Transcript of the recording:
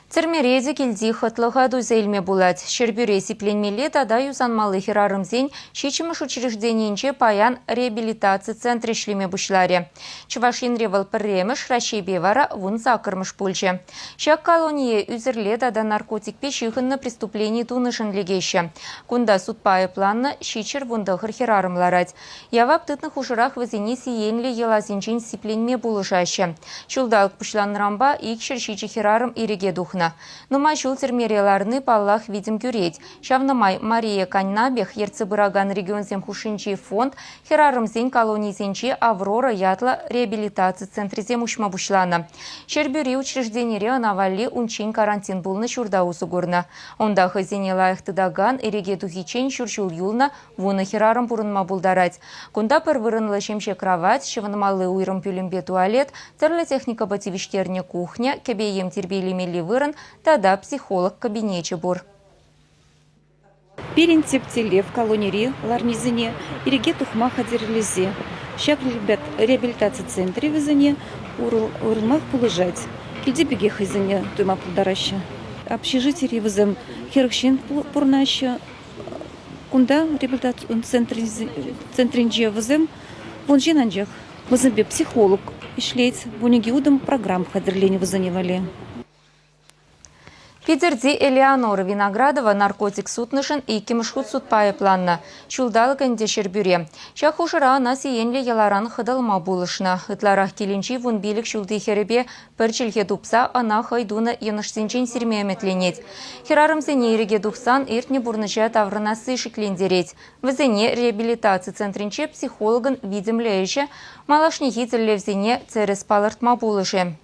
Цермерезе килди хытлыға дузельме булать. Шербюре сипленмеле тада юзанмалы хирарымзен шичимыш учреждениенче паян реабилитация центре шлеме бушларе. Чувашин ревал пірреміш рашебе вара вун закырмыш пульче. Шак колоние үзірле тада наркотик пешихынны преступлений тунышын легеще. Кунда судпайы планны шичер вундахыр хирарымларать. Явап тытных ушырах вазени сиенле елазинчен сипленме булышаще. Чулдалк пушланрамба икшер шичи хирарым иреге духна. Нумай шул термереларны паллах видим гюреть. Шавнамай Мария Каннабех Ерцебыраган регионзем хушинчи фонд хирарымзен колонизенчи Аврора ятла реабилитация центризем ушма бушлана. Шербюри учрежденире анавалли унчин карантин булны шурда усугурна. Онда хазине лайхтыдаган эреге тухичен шуршул юлна вуны хирарым бурынма булдарать. Кунда пырвырынлы шемше кровать, шеванмалы уйрым пюлембе туалет, церлы техника бативиштерне кухня, кебеем тербейлемели вырын, тада психолог кабинече бур. Перен тептеле в колонии ларнизине, иреге тухма хадерлизе. Щак ребят реабилитация центре визине, урылмах полежать. Кильди беге хизине туйма пулдараща. Общежитие визем херкшин пурнаща. Кунда реабилитация центринже визем вонжин анжах. Визем бе психолог ишлейц, бунеги удам программ хадерлени визаневали. Пидерди Элеонора Виноградова наркотик сутнышын и кемшхут судпайы планна. Чулдалыган дешербюре. Шахушыра на сиенле яларан хыдалма булышна. Ытларах келинчи вун билик шулды херебе пірчілге дупса ана хайдуна енышсенчен сирмеметленет. Хирарымсене иреге духсан иртне бурныча таврынасы шиклендереть. Візене реабилитация центринче психологын видимлееше малашни хитерлевзене церес палыртма булыше.